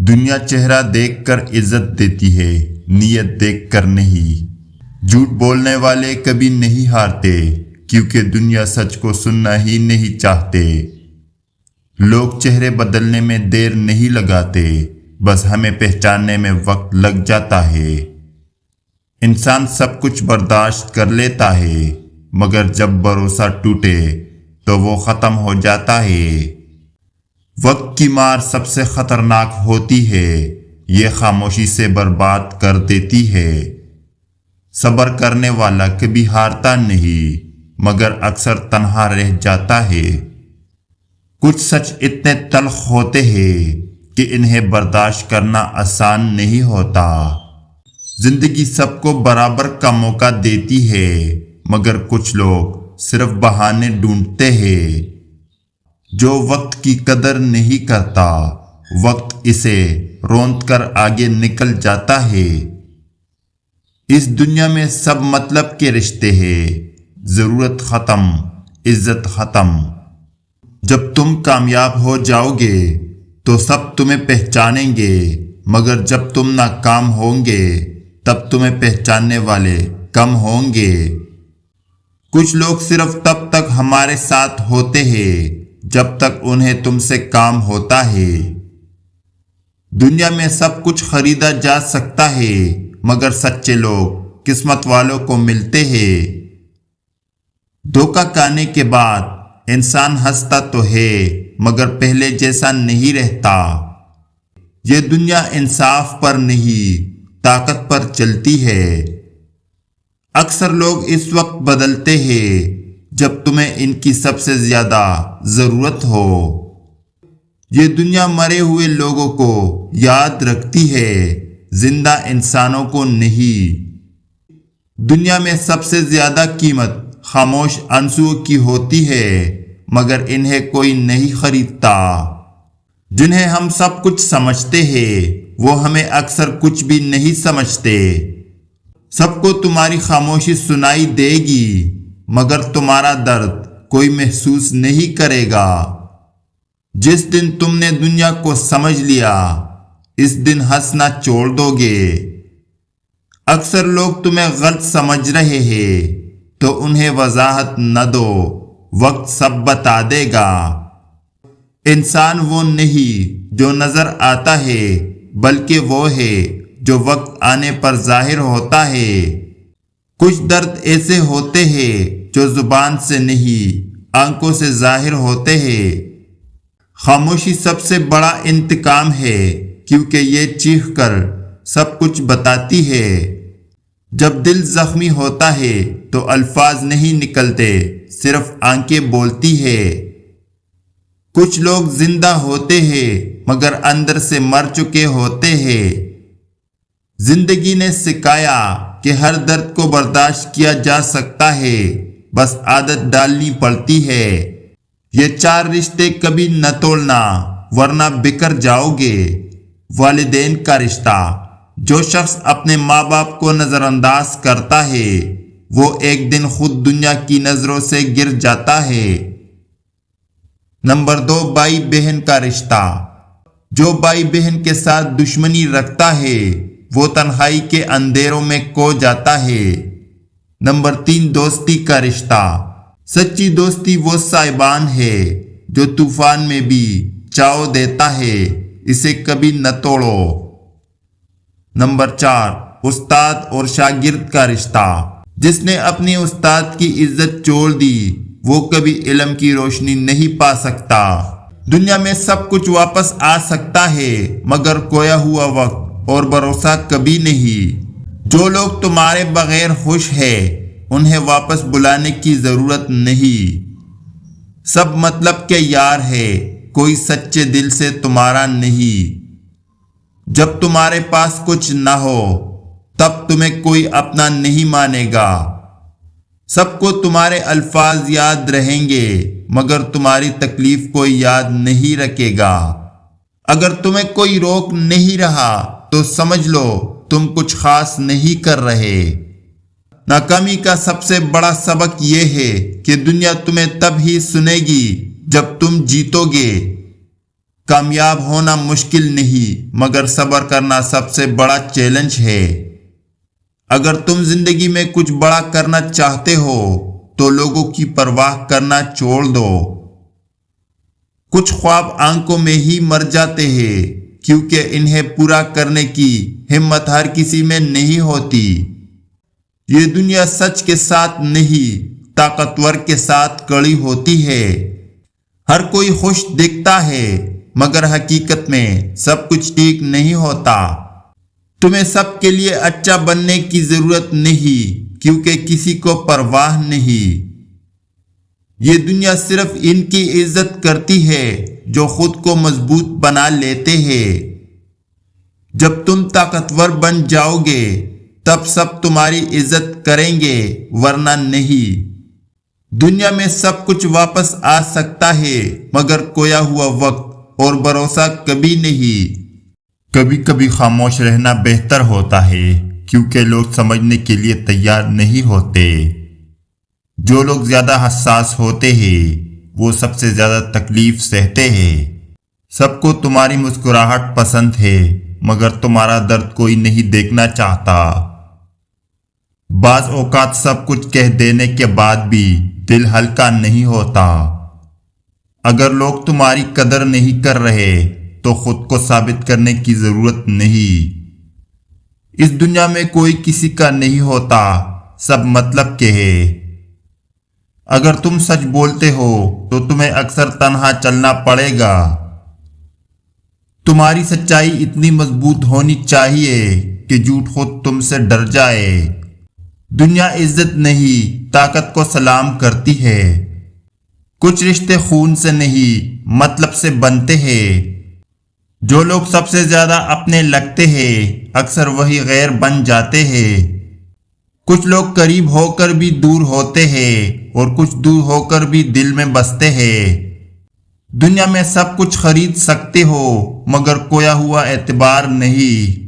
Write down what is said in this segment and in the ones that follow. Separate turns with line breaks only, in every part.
دنیا چہرہ دیکھ کر عزت دیتی ہے، نیت دیکھ کر نہیں۔ جھوٹ بولنے والے کبھی نہیں ہارتے، کیونکہ دنیا سچ کو سننا ہی نہیں چاہتے۔ لوگ چہرے بدلنے میں دیر نہیں لگاتے، بس ہمیں پہچاننے میں وقت لگ جاتا ہے۔ انسان سب کچھ برداشت کر لیتا ہے، مگر جب بھروسہ ٹوٹے تو وہ ختم ہو جاتا ہے۔ وقت کی مار سب سے خطرناک ہوتی ہے، یہ خاموشی سے برباد کر دیتی ہے۔ صبر کرنے والا کبھی ہارتا نہیں، مگر اکثر تنہا رہ جاتا ہے۔ کچھ سچ اتنے تلخ ہوتے ہیں کہ انہیں برداشت کرنا آسان نہیں ہوتا۔ زندگی سب کو برابر کا موقع دیتی ہے، مگر کچھ لوگ صرف بہانے ڈھونڈتے ہیں۔ جو وقت کی قدر نہیں کرتا، وقت اسے روند کر آگے نکل جاتا ہے۔ اس دنیا میں سب مطلب کے رشتے ہیں، ضرورت ختم، عزت ختم۔ جب تم کامیاب ہو جاؤ گے تو سب تمہیں پہچانیں گے، مگر جب تم ناکام ہوں گے تب تمہیں پہچاننے والے کم ہوں گے۔ کچھ لوگ صرف تب تک ہمارے ساتھ ہوتے ہیں جب تک انہیں تم سے کام ہوتا ہے۔ دنیا میں سب کچھ خریدا جا سکتا ہے، مگر سچے لوگ قسمت والوں کو ملتے ہیں۔ دھوکہ کھانے کے بعد انسان ہنستا تو ہے، مگر پہلے جیسا نہیں رہتا۔ یہ دنیا انصاف پر نہیں، طاقت پر چلتی ہے۔ اکثر لوگ اس وقت بدلتے ہیں جب تمہیں ان کی سب سے زیادہ ضرورت ہو۔ یہ دنیا مرے ہوئے لوگوں کو یاد رکھتی ہے، زندہ انسانوں کو نہیں۔ دنیا میں سب سے زیادہ قیمت خاموش آنسوؤں کی ہوتی ہے، مگر انہیں کوئی نہیں خریدتا۔ جنہیں ہم سب کچھ سمجھتے ہیں، وہ ہمیں اکثر کچھ بھی نہیں سمجھتے۔ سب کو تمہاری خاموشی سنائی دے گی، مگر تمہارا درد کوئی محسوس نہیں کرے گا۔ جس دن تم نے دنیا کو سمجھ لیا، اس دن ہنسنا چھوڑ دو گے۔ اکثر لوگ تمہیں غلط سمجھ رہے ہیں، تو انہیں وضاحت نہ دو، وقت سب بتا دے گا۔ انسان وہ نہیں جو نظر آتا ہے، بلکہ وہ ہے جو وقت آنے پر ظاہر ہوتا ہے۔ کچھ درد ایسے ہوتے ہیں جو زبان سے نہیں، آنکھوں سے ظاہر ہوتے ہیں۔ خاموشی سب سے بڑا انتقام ہے، کیونکہ یہ چیخ کر سب کچھ بتاتی ہے۔ جب دل زخمی ہوتا ہے تو الفاظ نہیں نکلتے، صرف آنکھیں بولتی ہے۔ کچھ لوگ زندہ ہوتے ہیں، مگر اندر سے مر چکے ہوتے ہیں۔ زندگی نے سکھایا کہ ہر درد کو برداشت کیا جا سکتا ہے، بس عادت ڈالنی پڑتی ہے۔ یہ چار رشتے کبھی نہ توڑنا، ورنہ بکھر جاؤ گے۔ والدین کا رشتہ، جو شخص اپنے ماں باپ کو نظر انداز کرتا ہے، وہ ایک دن خود دنیا کی نظروں سے گر جاتا ہے۔ نمبر 2، بھائی بہن کا رشتہ۔ جو بھائی بہن کے ساتھ دشمنی رکھتا ہے، وہ تنہائی کے اندھیروں میں کھو جاتا ہے۔ نمبر 3، دوستی کا رشتہ۔ سچی دوستی وہ صاحبان ہے جو طوفان میں بھی چھاؤ دیتا ہے، اسے کبھی نہ توڑو۔ نمبر 4، استاد اور شاگرد کا رشتہ۔ جس نے اپنی استاد کی عزت چھوڑ دی، وہ کبھی علم کی روشنی نہیں پا سکتا۔ دنیا میں سب کچھ واپس آ سکتا ہے، مگر کھویا ہوا وقت اور بھروسہ کبھی نہیں۔ جو لوگ تمہارے بغیر خوش ہیں، انہیں واپس بلانے کی ضرورت نہیں۔ سب مطلب کے یار ہے، کوئی سچے دل سے تمہارا نہیں۔ جب تمہارے پاس کچھ نہ ہو، تب تمہیں کوئی اپنا نہیں مانے گا۔ سب کو تمہارے الفاظ یاد رہیں گے، مگر تمہاری تکلیف کوئی یاد نہیں رکھے گا۔ اگر تمہیں کوئی روک نہیں رہا تو سمجھ لو تم کچھ خاص نہیں کر رہے۔ ناکامی کا سب سے بڑا سبق یہ ہے کہ دنیا تمہیں تب ہی سنے گی جب تم جیتو گے۔ کامیاب ہونا مشکل نہیں مگر صبر کرنا سب سے بڑا چیلنج ہے۔ اگر تم زندگی میں کچھ بڑا کرنا چاہتے ہو تو لوگوں کی پرواہ کرنا چھوڑ دو۔ کچھ خواب آنکھوں میں ہی مر جاتے ہیں کیونکہ انہیں پورا کرنے کی ہمت ہر کسی میں نہیں ہوتی۔ یہ دنیا سچ کے ساتھ نہیں طاقتور کے ساتھ کڑی ہوتی ہے۔ ہر کوئی خوش دکھتا ہے مگر حقیقت میں سب کچھ ٹھیک نہیں ہوتا۔ تمہیں سب کے لیے اچھا بننے کی ضرورت نہیں کیونکہ کسی کو پرواہ نہیں۔ یہ دنیا صرف ان کی عزت کرتی ہے جو خود کو مضبوط بنا لیتے ہیں۔ جب تم طاقتور بن جاؤ گے تب سب تمہاری عزت کریں گے ورنہ نہیں۔ دنیا میں سب کچھ واپس آ سکتا ہے مگر کھویا ہوا وقت اور بھروسہ کبھی نہیں۔ کبھی کبھی خاموش رہنا بہتر ہوتا ہے کیونکہ لوگ سمجھنے کے لیے تیار نہیں ہوتے۔ جو لوگ زیادہ حساس ہوتے ہیں وہ سب سے زیادہ تکلیف سہتے ہیں۔ سب کو تمہاری مسکراہٹ پسند ہے مگر تمہارا درد کوئی نہیں دیکھنا چاہتا۔ بعض اوقات سب کچھ کہہ دینے کے بعد بھی دل ہلکا نہیں ہوتا۔ اگر لوگ تمہاری قدر نہیں کر رہے تو خود کو ثابت کرنے کی ضرورت نہیں۔ اس دنیا میں کوئی کسی کا نہیں ہوتا، سب مطلب کے ہیں۔ اگر تم سچ بولتے ہو تو تمہیں اکثر تنہا چلنا پڑے گا۔ تمہاری سچائی اتنی مضبوط ہونی چاہیے کہ جھوٹ خود تم سے ڈر جائے۔ دنیا عزت نہیں طاقت کو سلام کرتی ہے۔ کچھ رشتے خون سے نہیں مطلب سے بنتے ہیں۔ جو لوگ سب سے زیادہ اپنے لگتے ہیں اکثر وہی غیر بن جاتے ہیں۔ کچھ لوگ قریب ہو کر بھی دور ہوتے ہیں اور کچھ دور ہو کر بھی دل میں بستے ہیں۔ دنیا میں سب کچھ خرید سکتے ہو مگر کھویا ہوا اعتبار نہیں۔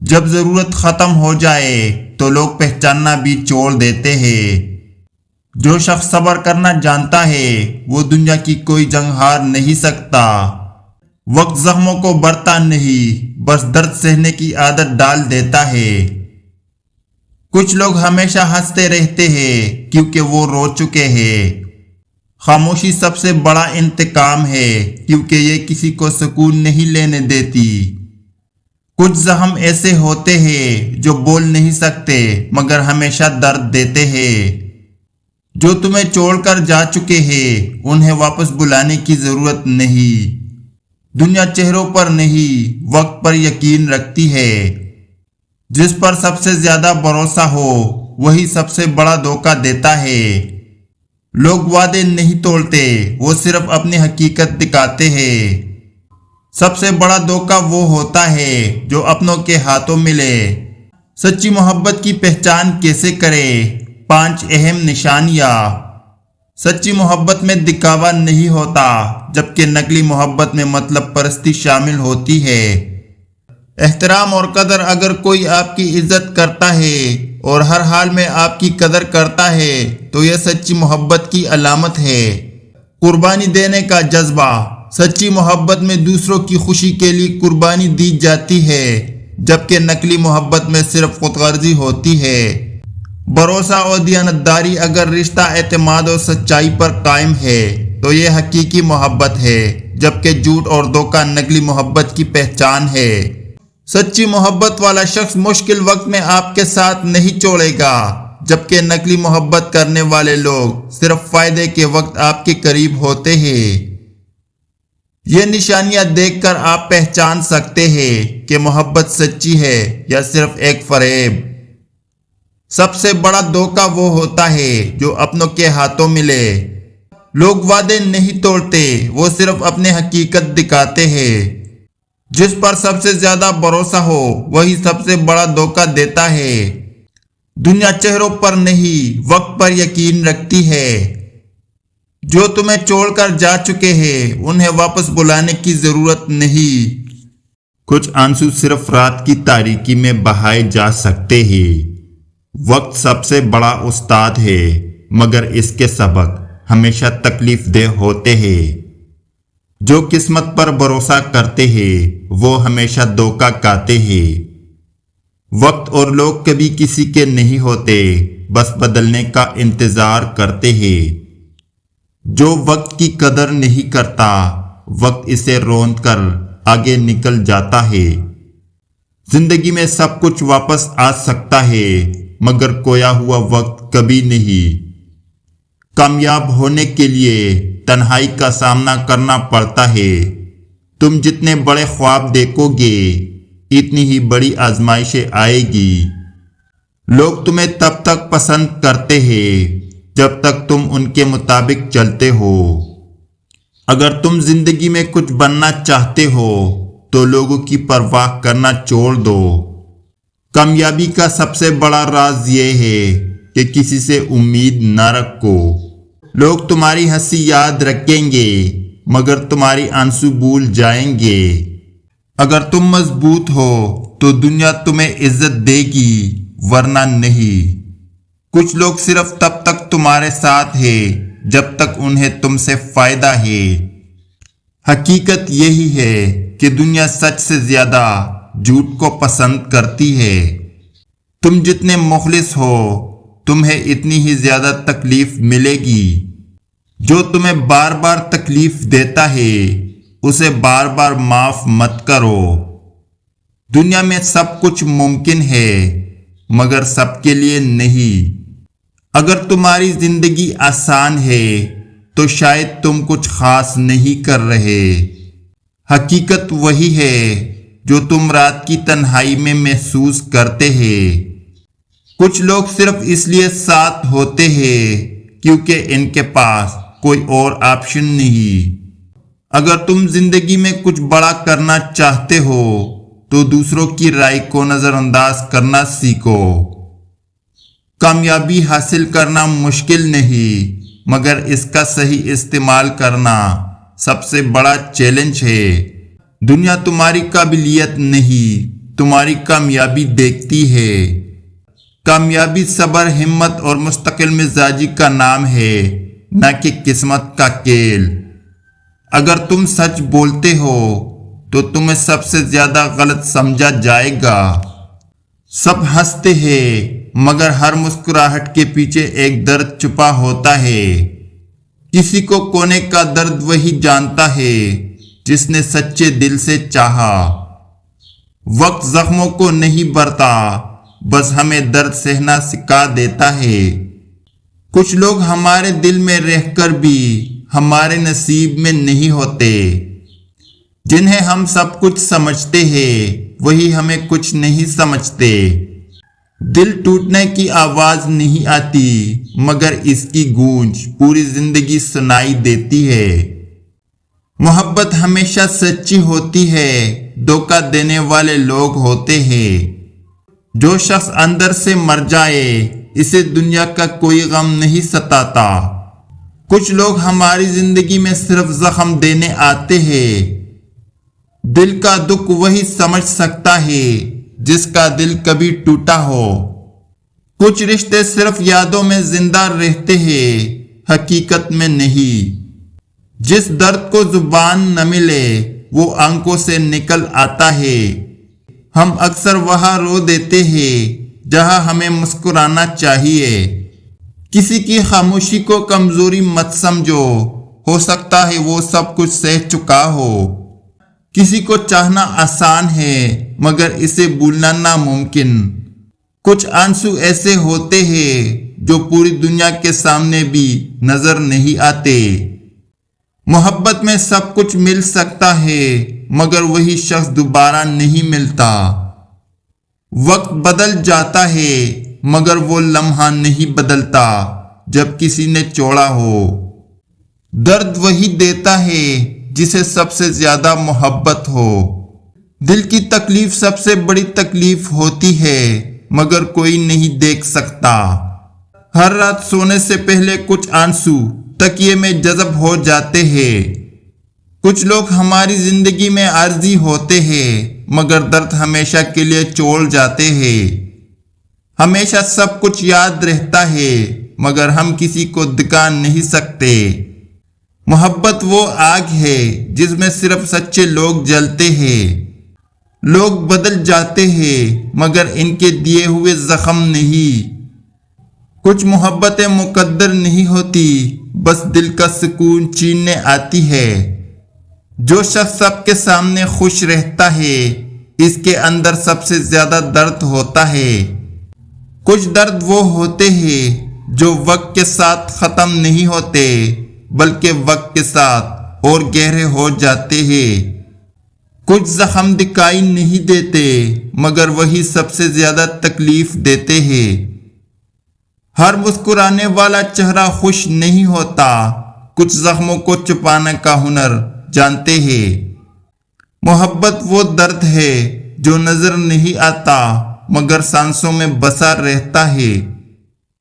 جب ضرورت ختم ہو جائے تو لوگ پہچاننا بھی چھوڑ دیتے ہیں۔ جو شخص صبر کرنا جانتا ہے وہ دنیا کی کوئی جنگ ہار نہیں سکتا۔ وقت زخموں کو بھرتا نہیں بس درد سہنے کی عادت ڈال دیتا ہے۔ کچھ لوگ ہمیشہ ہنستے رہتے ہیں کیونکہ وہ رو چکے ہیں۔ خاموشی سب سے بڑا انتقام ہے کیونکہ یہ کسی کو سکون نہیں لینے دیتی۔ کچھ زخم ایسے ہوتے ہیں جو بول نہیں سکتے مگر ہمیشہ درد دیتے ہیں۔ جو تمہیں چھوڑ کر جا چکے ہیں انہیں واپس بلانے کی ضرورت نہیں۔ دنیا چہروں پر نہیں وقت پر یقین رکھتی ہے۔ جس پر سب سے زیادہ بھروسہ ہو وہی سب سے بڑا دھوکہ دیتا ہے۔ لوگ وعدے نہیں توڑتے وہ صرف اپنی حقیقت دکھاتے ہیں۔ سب سے بڑا دھوکہ وہ ہوتا ہے جو اپنوں کے ہاتھوں ملے۔ سچی محبت کی پہچان کیسے کرے؟ 5 اہم نشانیاں۔ سچی محبت میں دکھاوا نہیں ہوتا جبکہ نقلی محبت میں مطلب پرستی شامل ہوتی ہے۔ احترام اور قدر، اگر کوئی آپ کی عزت کرتا ہے اور ہر حال میں آپ کی قدر کرتا ہے تو یہ سچی محبت کی علامت ہے۔ قربانی دینے کا جذبہ، سچی محبت میں دوسروں کی خوشی کے لیے قربانی دی جاتی ہے جبکہ نقلی محبت میں صرف خود غرضی ہوتی ہے۔ بھروسہ اور دیانتداری، اگر رشتہ اعتماد اور سچائی پر قائم ہے تو یہ حقیقی محبت ہے جبکہ جھوٹ اور دھوکہ نقلی محبت کی پہچان ہے۔ سچی محبت والا شخص مشکل وقت میں آپ کے ساتھ نہیں چھوڑے گا جبکہ نقلی محبت کرنے والے لوگ صرف فائدے کے وقت آپ کے قریب ہوتے ہیں۔ یہ نشانیاں دیکھ کر آپ پہچان سکتے ہیں کہ محبت سچی ہے یا صرف ایک فریب۔ سب سے بڑا دھوکہ وہ ہوتا ہے جو اپنوں کے ہاتھوں ملے۔ لوگ وعدے نہیں توڑتے وہ صرف اپنے حقیقت دکھاتے ہیں۔ جس پر سب سے زیادہ بھروسہ ہو وہی سب سے بڑا دھوکہ دیتا ہے۔ دنیا چہروں پر نہیں وقت پر یقین رکھتی ہے۔ جو تمہیں چھوڑ کر جا چکے ہیں انہیں واپس بلانے کی ضرورت نہیں۔
کچھ آنسو صرف رات کی تاریکی میں بہائے جا سکتے ہیں۔ وقت سب سے بڑا استاد ہے مگر اس کے سبق ہمیشہ تکلیف دہ ہوتے ہیں۔ جو قسمت پر بھروسہ کرتے ہیں وہ ہمیشہ دھوکہ کھاتے ہیں۔ وقت اور لوگ کبھی کسی کے نہیں ہوتے، بس بدلنے کا انتظار کرتے ہیں۔ جو وقت کی قدر نہیں کرتا، وقت اسے روند کر آگے نکل جاتا ہے۔ زندگی میں سب کچھ واپس آ سکتا ہے، مگر کھویا ہوا وقت کبھی نہیں۔ کامیاب ہونے کے لیے تنہائی کا سامنا کرنا پڑتا ہے۔ تم جتنے بڑے خواب دیکھو گے، اتنی ہی بڑی آزمائشیں آئے گی۔ لوگ تمہیں تب تک پسند کرتے ہیں جب تک تم ان کے مطابق چلتے ہو۔ اگر تم زندگی میں کچھ بننا چاہتے ہو تو لوگوں کی پرواہ کرنا چھوڑ دو۔ کامیابی کا سب سے بڑا راز یہ ہے کہ کسی سے امید نہ رکھو۔ لوگ تمہاری ہنسی یاد رکھیں گے، مگر تمہاری آنسو بھول جائیں گے۔ اگر تم مضبوط ہو تو دنیا تمہیں عزت دے گی، ورنہ نہیں۔ کچھ لوگ صرف تب تک تمہارے ساتھ ہیں جب تک انہیں تم سے فائدہ ہے۔ حقیقت یہی ہے کہ دنیا سچ سے زیادہ جھوٹ کو پسند کرتی ہے۔ تم جتنے مخلص ہو، تمہیں اتنی ہی زیادہ تکلیف ملے گی۔ جو تمہیں بار بار تکلیف دیتا ہے، اسے بار بار معاف مت کرو۔ دنیا میں سب کچھ ممکن ہے، مگر سب کے لیے نہیں۔ اگر تمہاری زندگی آسان ہے تو شاید تم کچھ خاص نہیں کر رہے۔ حقیقت وہی ہے جو تم رات کی تنہائی میں محسوس کرتے ہیں۔ کچھ لوگ صرف اس لیے ساتھ ہوتے ہیں کیونکہ ان کے پاس کوئی اور آپشن نہیں۔ اگر تم زندگی میں کچھ بڑا کرنا چاہتے ہو تو دوسروں کی رائے کو نظر انداز کرنا سیکھو۔ کامیابی حاصل کرنا مشکل نہیں، مگر اس کا صحیح استعمال کرنا سب سے بڑا چیلنج ہے۔ دنیا تمہاری قابلیت نہیں، تمہاری کامیابی دیکھتی ہے۔ کامیابی صبر، ہمت اور مستقل مزاجی کا نام ہے، نہ کہ قسمت کا کھیل۔ اگر تم سچ بولتے ہو تو تمہیں سب سے زیادہ غلط سمجھا جائے گا۔ سب ہنستے ہیں، مگر ہر مسکراہٹ کے پیچھے ایک درد چھپا ہوتا ہے۔ کسی کو کونے کا درد وہی جانتا ہے جس نے سچے دل سے چاہا۔ وقت زخموں کو نہیں بھرتا، بس ہمیں درد سہنا سکھا دیتا ہے۔ کچھ لوگ ہمارے دل میں رہ کر بھی ہمارے نصیب میں نہیں ہوتے۔ جنہیں ہم سب کچھ سمجھتے ہیں، وہی ہمیں کچھ نہیں سمجھتے۔ دل ٹوٹنے کی آواز نہیں آتی، مگر اس کی گونج پوری زندگی سنائی دیتی ہے۔ محبت ہمیشہ سچی ہوتی ہے، دھوکہ دینے والے لوگ ہوتے ہیں۔ جو شخص اندر سے مر جائے، اسے دنیا کا کوئی غم نہیں ستاتا۔ کچھ لوگ ہماری زندگی میں صرف زخم دینے آتے ہیں۔ دل کا دکھ وہی سمجھ سکتا ہے جس کا دل کبھی ٹوٹا ہو۔ کچھ رشتے صرف یادوں میں زندہ رہتے ہیں، حقیقت میں نہیں۔ جس درد کو زبان نہ ملے، وہ آنکھوں سے نکل آتا ہے۔ ہم اکثر وہاں رو دیتے ہیں جہاں ہمیں مسکرانا چاہیے۔ کسی کی خاموشی کو کمزوری مت سمجھو، ہو سکتا ہے وہ سب کچھ سہ چکا ہو۔ کسی کو چاہنا آسان ہے، مگر اسے بھولنا ناممکن۔ کچھ آنسو ایسے ہوتے ہیں جو پوری دنیا کے سامنے بھی نظر نہیں آتے۔ محبت میں سب کچھ مل سکتا ہے، مگر وہی شخص دوبارہ نہیں ملتا۔ وقت بدل جاتا ہے، مگر وہ لمحہ نہیں بدلتا جب کسی نے چھوڑا ہو۔ درد وہی دیتا ہے جسے سب سے زیادہ محبت ہو۔ دل کی تکلیف سب سے بڑی تکلیف ہوتی ہے، مگر کوئی نہیں دیکھ سکتا۔ ہر رات سونے سے پہلے کچھ آنسو تکیے میں جذب ہو جاتے ہیں۔ کچھ لوگ ہماری زندگی میں عارضی ہوتے ہیں، مگر درد ہمیشہ کے لیے چھوڑ جاتے ہیں۔ ہمیشہ سب کچھ یاد رہتا ہے، مگر ہم کسی کو دکھا نہیں سکتے۔ محبت وہ آگ ہے جس میں صرف سچے لوگ جلتے ہیں۔ لوگ بدل جاتے ہیں مگر ان کے دیے ہوئے زخم نہیں۔ کچھ محبتیں مقدر نہیں ہوتی، بس دل کا سکون چھیننے آتی ہے۔ جو شخص سب کے سامنے خوش رہتا ہے اس کے اندر سب سے زیادہ درد ہوتا ہے۔ کچھ درد وہ ہوتے ہیں جو وقت کے ساتھ ختم نہیں ہوتے بلکہ وقت کے ساتھ اور گہرے ہو جاتے ہیں۔ کچھ زخم دکھائی نہیں دیتے مگر وہی سب سے زیادہ تکلیف دیتے ہیں۔ ہر مسکرانے والا چہرہ خوش نہیں ہوتا، کچھ زخموں کو چھپانے کا ہنر جانتے ہیں۔ محبت وہ درد ہے جو نظر نہیں آتا مگر سانسوں میں بسا رہتا ہے۔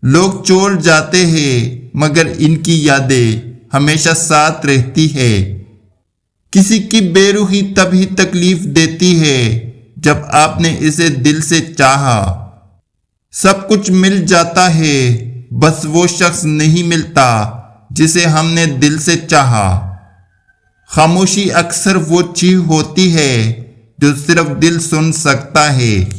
لوگ چھوڑ جاتے ہیں مگر ان کی یادیں ہمیشہ ساتھ رہتی ہے۔ کسی کی بے روحی تبھی تکلیف دیتی ہے جب آپ نے اسے دل سے چاہا۔ سب کچھ مل جاتا ہے بس وہ شخص نہیں ملتا جسے ہم نے دل سے چاہا۔ خاموشی اکثر وہ چیز ہوتی ہے جو صرف دل سن سکتا ہے۔